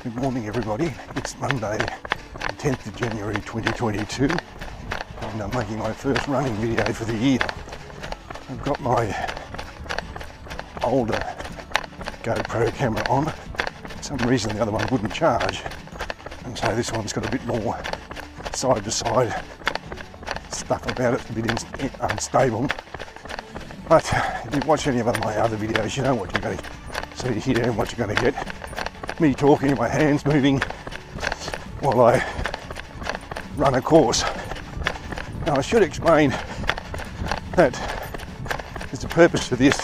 Good morning everybody, it's Monday the 10th of January 2022 and I'm making my first running video for the year. I've got my older GoPro camera on. For some reason the other one wouldn't charge, and so this one's got a bit more side to side stuff about it, a bit unstable. But if you watch any of my other videos, you know what you're going to see here and what you're going to get. Me talking, my hands moving while I run a course. Now I should explain that there's a purpose to this.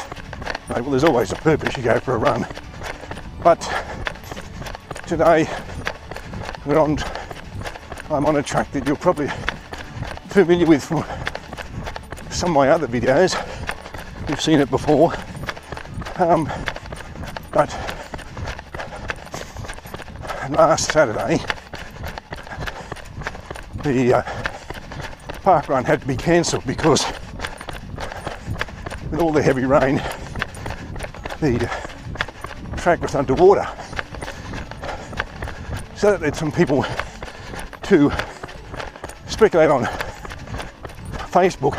Well, there's always a purpose, you go for a run. But today I'm on a track that you're probably familiar with from some of my other videos. You've seen it before. But last Saturday, the Parkrun had to be cancelled because with all the heavy rain, the track was underwater. So that led some people to speculate on Facebook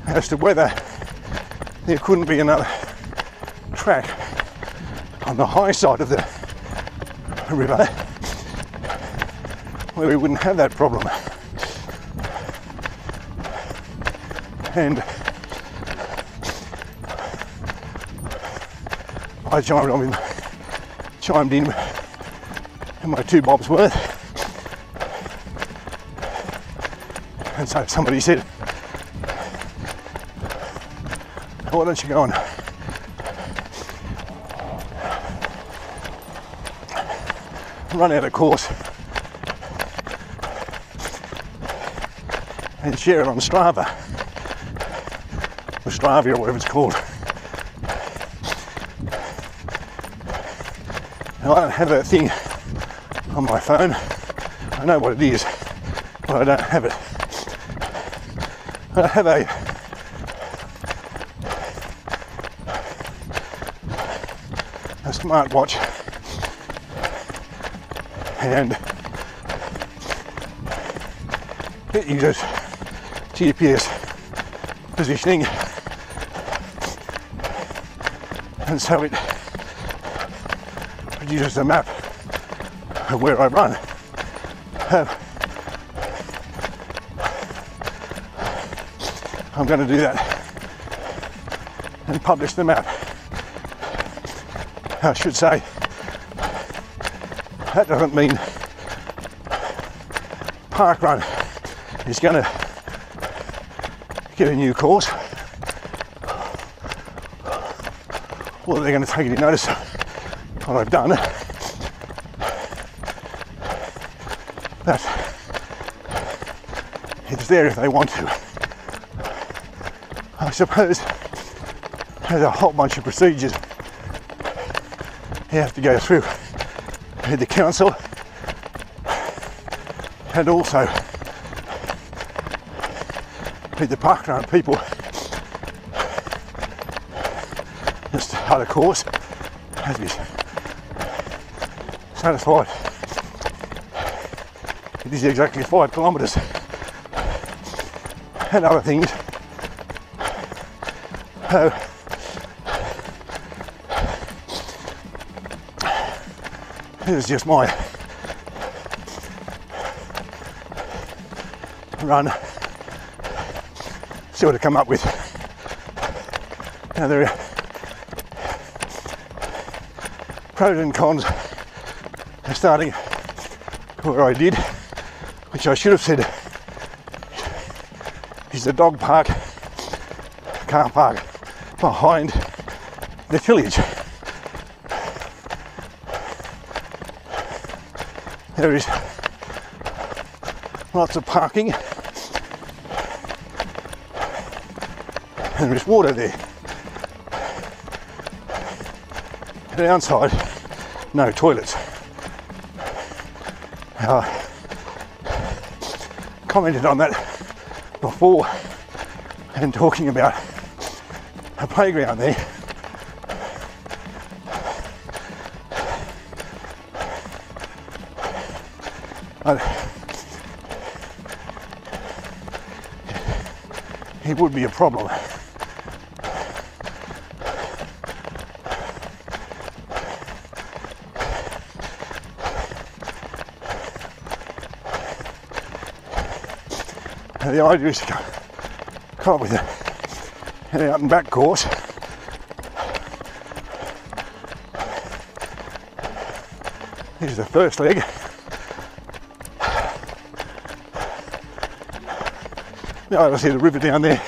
as to whether there couldn't be another track on the high side of the river where we wouldn't have that problem. And I chimed in my 2 bobs worth, and so somebody said, why don't you go and run out a course and share it on Strava, or Stravia, or whatever it's called. Now I don't have that thing on my phone. I know what it is, but I don't have it. I have a smartwatch, and it uses GPS positioning, and so it produces a map of where I run. I'm going to do that and publish the map. I should say, that doesn't mean Parkrun is going to get a new course, or they're going to take any notice of what I've done. But it's there if they want to. I suppose there's a whole bunch of procedures you have to go through with the council, and also with the Parkrun people. Just start a course, has to be satisfied it is exactly 5 kilometres and other things. This is just my run. See what I come up with. Now there are pros and cons of starting where I did, which I should have said is the dog park, car park behind the village. There is lots of parking and there's water there. The downside, no toilets. I commented on that before and talking about a playground there. but it would be a problem. And the idea is to come up with an out and back course. This is the first leg. Yeah, I see the river down there.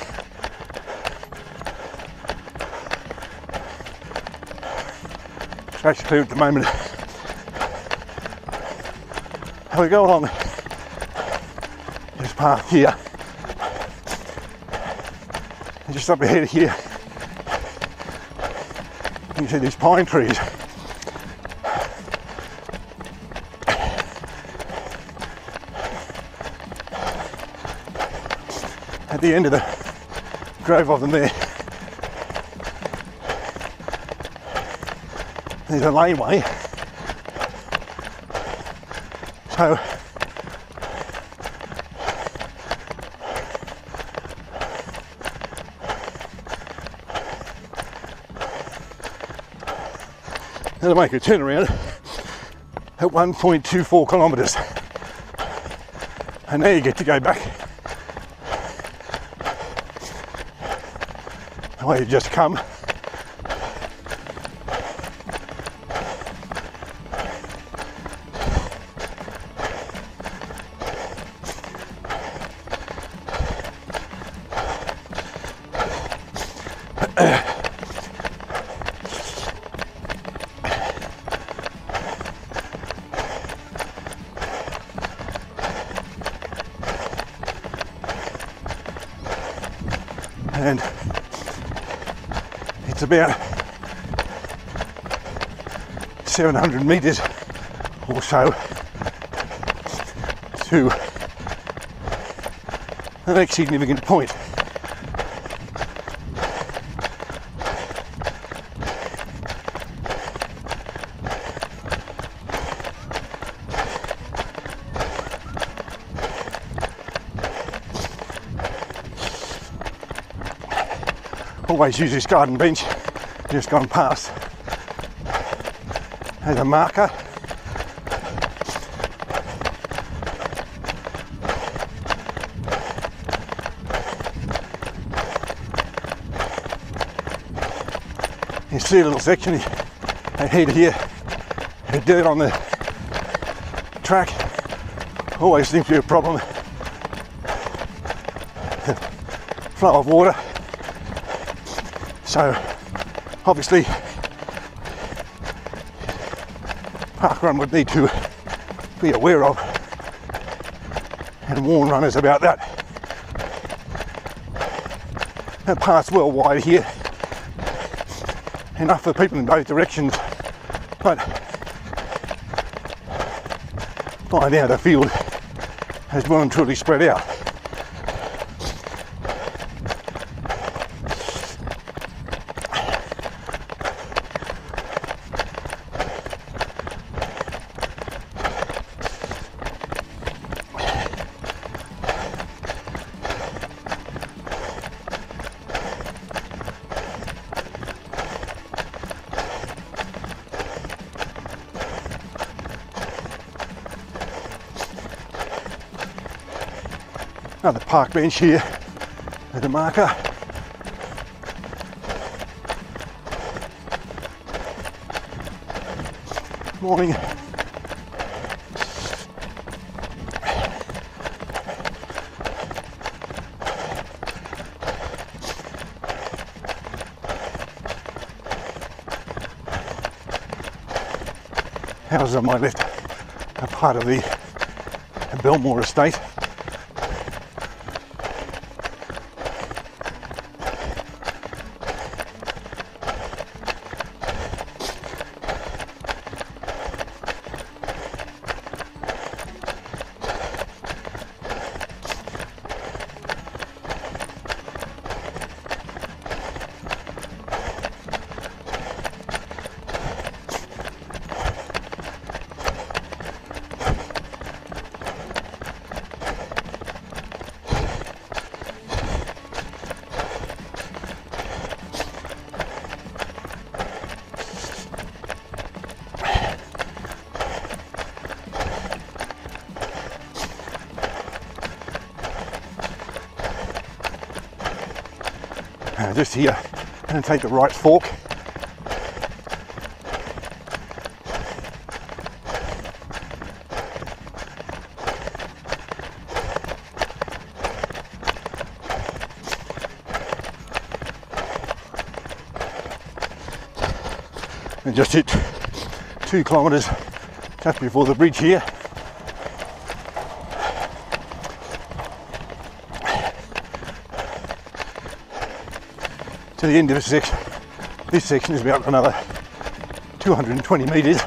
Track's clear at the moment. And we go along this path here. And just up ahead here, you can see these pine trees. At the end of the grove of them there, there's a laneway. So that'll make a turnaround at 1.24 kilometres. And now you get to go back the way you just come. And it's about 700 metres or so to the next significant point. Always use this garden bench just gone past as a marker. You see a little section ahead here, the dirt on the track always seems to be a problem. The flow of water. So obviously Parkrun would need to be aware of and warn runners about that. That path's well wide here, enough for people in both directions, but by now the field has well and truly spread out. Another park bench here with a marker. Morning. Houses on my left are part of the Belmore estate. just here, and then take the right fork. And just hit 2 kilometres just before the bridge here. To the end of this section. This section is about another 220 metres.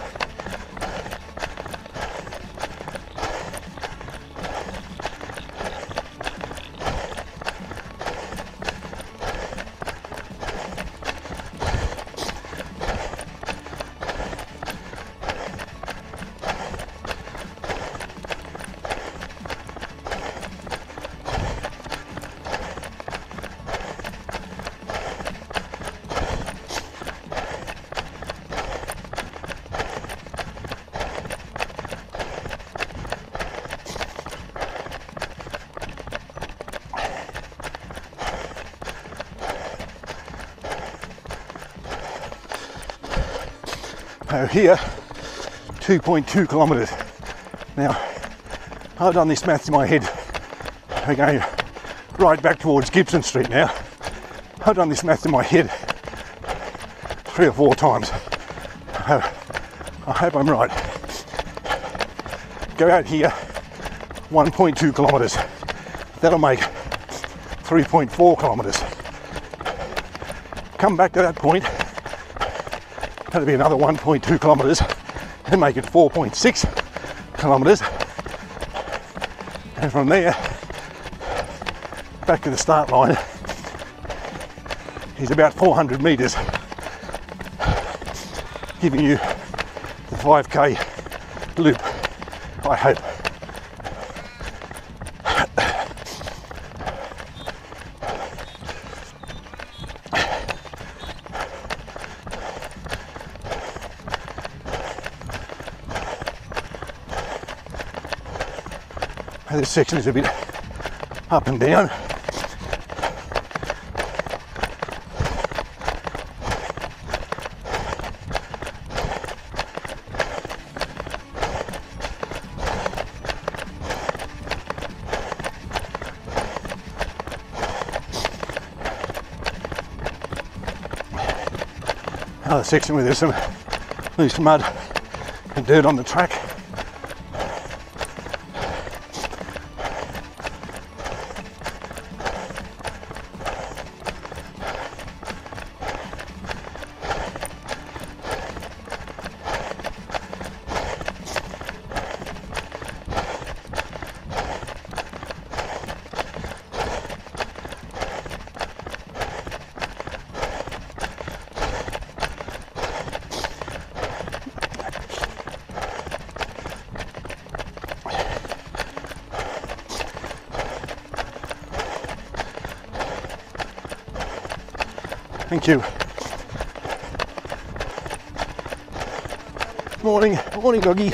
Here, 2.2 kilometres. Now, I've done this maths in my head. We're going right back towards Gibson Street now. I've done this maths in my head 3 or 4 times. I hope I'm right. Go out here, 1.2 kilometres. That'll make 3.4 kilometres. Come back to that point. That'll be another 1.2 kilometres and make it 4.6 kilometres. And from there, back to the start line is about 400 metres, giving you the 5k loop, I hope. This section is a bit up and down. Another section where there's some loose mud and dirt on the track. Thank you. Morning, morning doggy.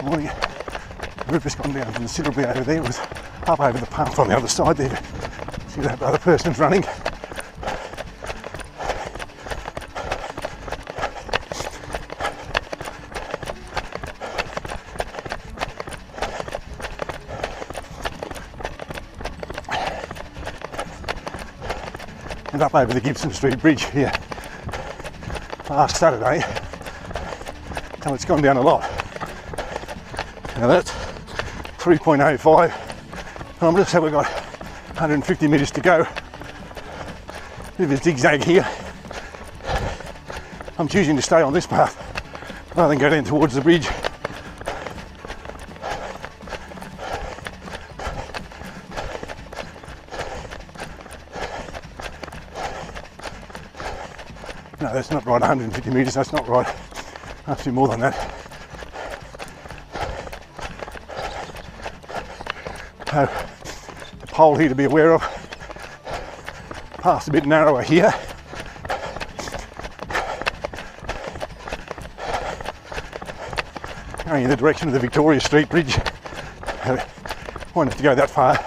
morning. The roof has gone down considerably over there. It was up over the path on the other side there. See that other person's running. And up over the Gibson Street Bridge here last Saturday, and it's gone down a lot. Now that's 3.05, and I'm just we've got 150 metres to go. Bit of a zigzag here. I'm choosing to stay on this path rather than go down towards the bridge. No, that's not right, 150 metres, that's not right. I have to do more than that. So, the pole here to be aware of. Path's a bit narrower here. Going in the direction of the Victoria Street Bridge. Won't have to go that far.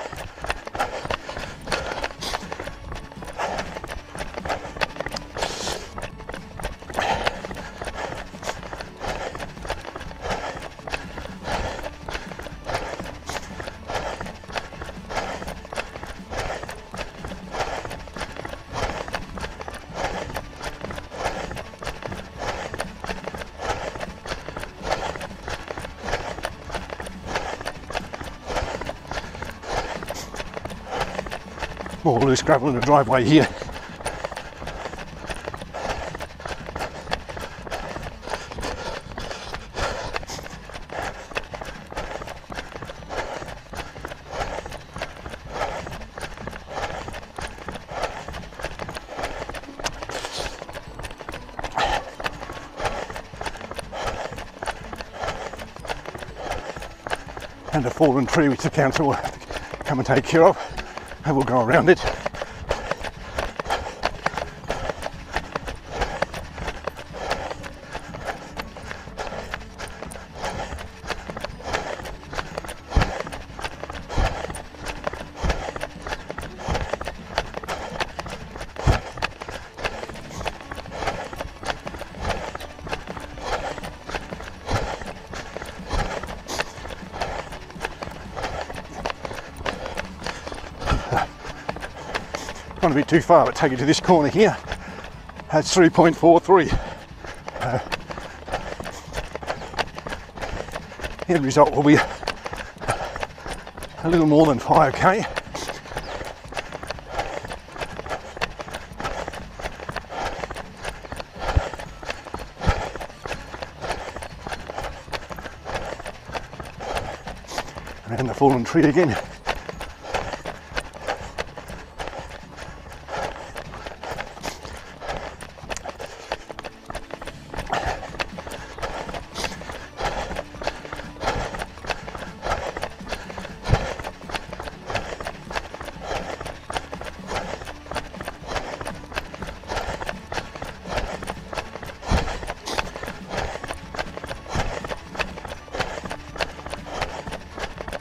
More loose gravel in the driveway here. And a fallen tree which the council will come and take care of. And we'll go around it. Not a bit too far, but take it to this corner here. That's 3.43. The end result will be a little more than 5k. And the fallen tree again.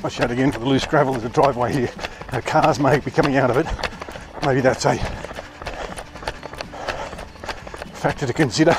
Watch out again for the loose gravel. There's a driveway here. Cars may be coming out of it. Maybe that's a factor to consider.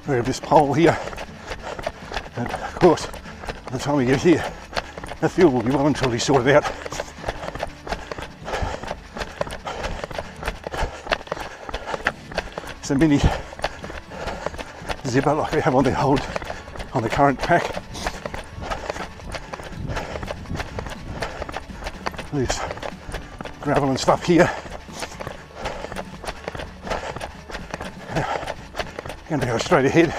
We have this pole here, and of course by the time we get here the field will be well and truly sorted out. It's a mini zipper like we have on the current pack. Loose gravel and stuff here. Going to go straight ahead.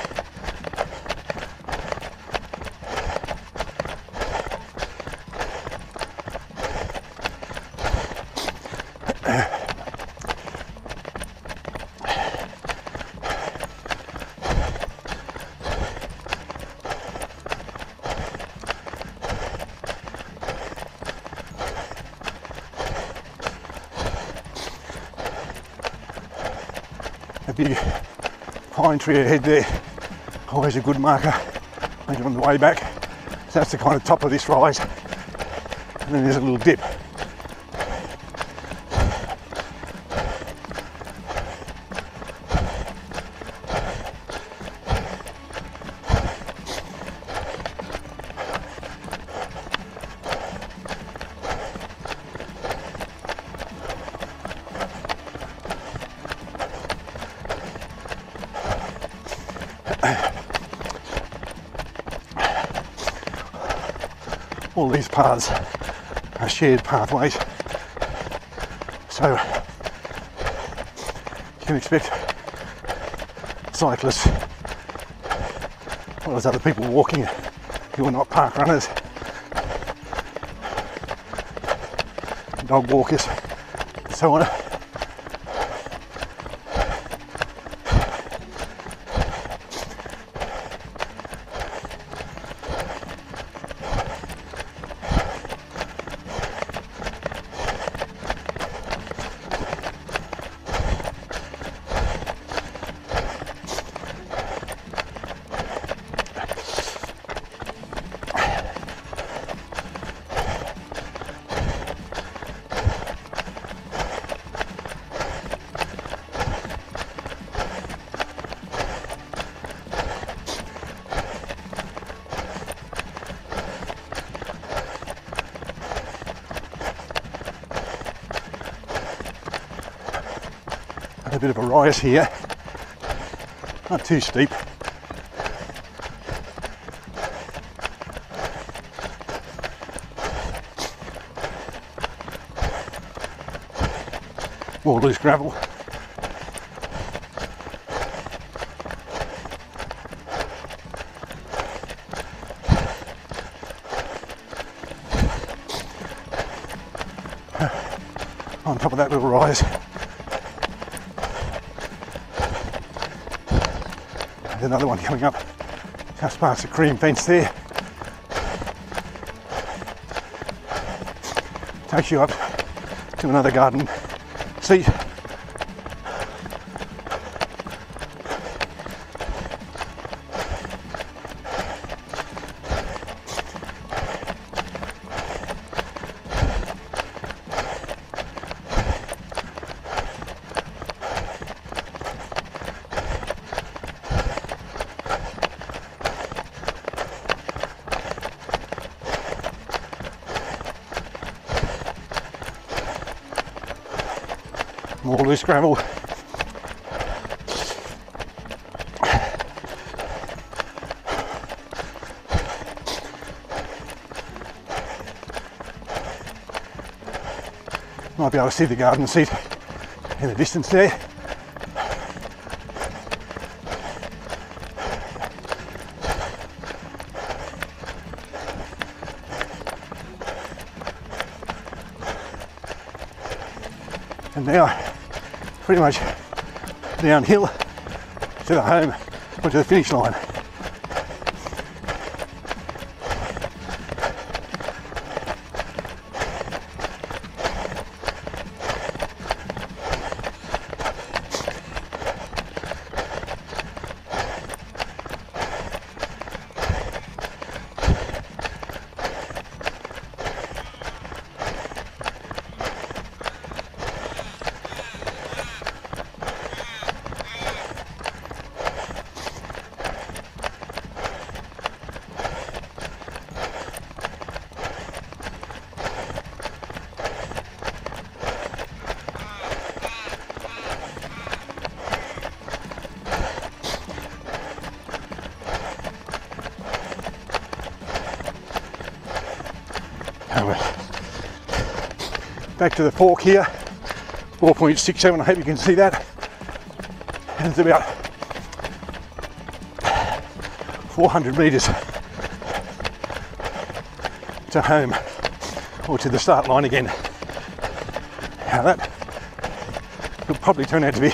A big pine tree ahead there, always a good marker when you're on the way back. So that's the kind of top of this rise, and then there's a little dip. All these paths are shared pathways, so you can expect cyclists, as well as other people walking who are not park runners, dog walkers, and so on. A bit of a rise here, not too steep. More loose gravel. On top of that little rise. There's another one coming up just past the cream fence there. Takes you up to another garden seat. More loose gravel. Might be able to see the garden seat in the distance there. And now, pretty much downhill to the home or to the finish line. Back to the fork here, 4.67, I hope you can see that. And it's about 400 metres to home, or to the start line again. Now that will probably turn out to be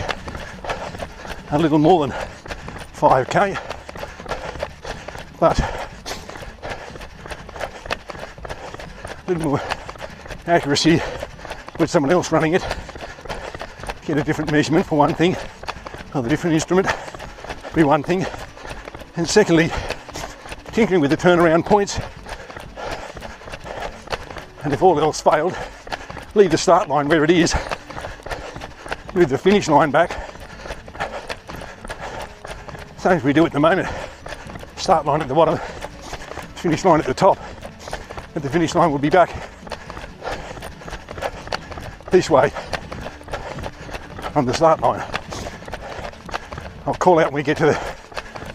a little more than 5k, but a little more accuracy with someone else running it, get a different measurement for one thing, of a different instrument be one thing, and secondly, tinkering with the turnaround points, and if all else failed, leave the start line where it is, move the finish line back, same as we do at the moment, start line at the bottom, finish line at the top, but the finish line will be back this way on the start line. I'll call out when we get to the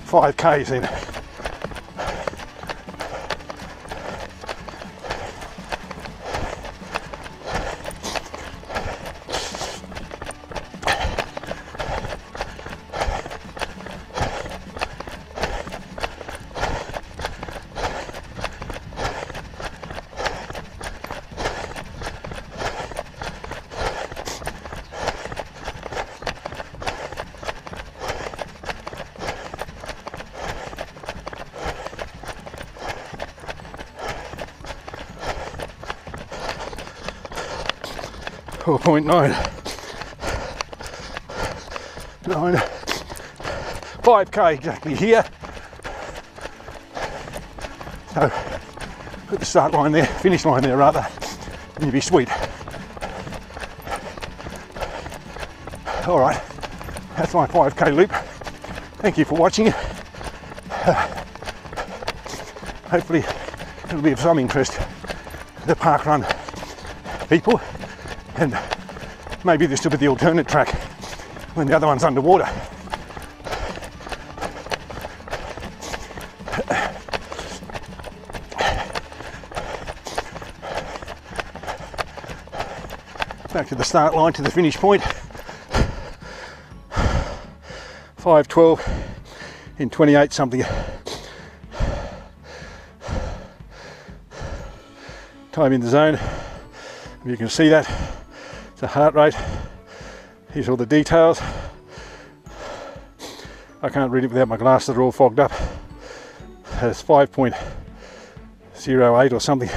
5Ks then. .9 5k exactly here. So put the start line there, finish line there rather, and you'll be sweet. All right, that's my 5k loop. Thank you for watching. Hopefully it'll be of some interest to the Parkrun people, and maybe this will be the alternate track when the other one's underwater. Back to the start line, to the finish point. 5:12 in 28 something. Time in the zone. You can see that. It's a heart rate. Here's all the details. I can't read it without my glasses, they're all fogged up. It's 5.08 or something.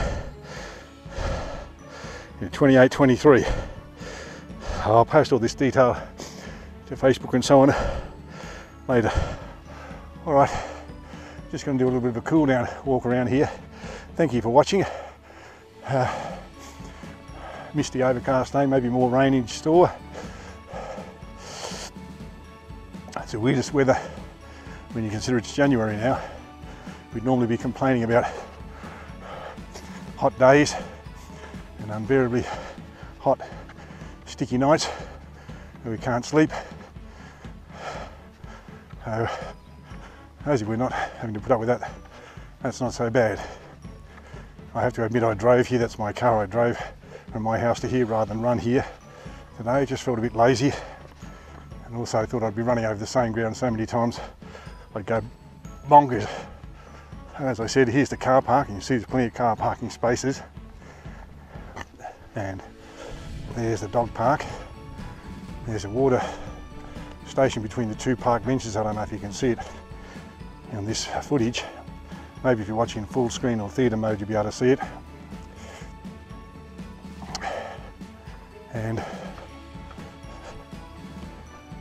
28:23. I'll post all this detail to Facebook and so on later. All right, just going to do a little bit of a cool down walk around here. Thank you for watching. Misty overcast day, maybe more rain in store. It's the weirdest weather when you consider it's January now. We'd normally be complaining about hot days and unbearably hot, sticky nights where we can't sleep. As if we're not having to put up with that, that's not so bad. I have to admit I drove here, that's my car, I drove from my house to here rather than run here today. Just felt a bit lazy, and also thought I'd be running over the same ground so many times I'd go bonkers. As I said, here's the car park, and you see there's plenty of car parking spaces, and there's the dog park. There's a water station between the two park benches. I don't know if you can see it in this footage. Maybe if you're watching full screen or theatre mode you'll be able to see it. And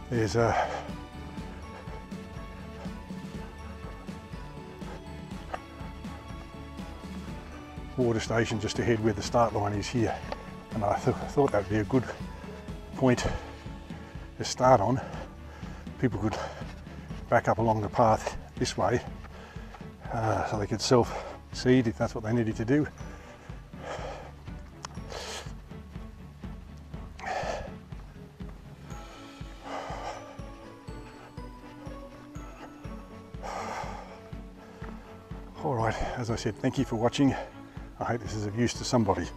there's a water station just ahead where the start line is here, and I thought that would be a good point to start on. People could back up along the path this way so they could self-seed if that's what they needed to do. All right, as I said, thank you for watching. I hope this is of use to somebody.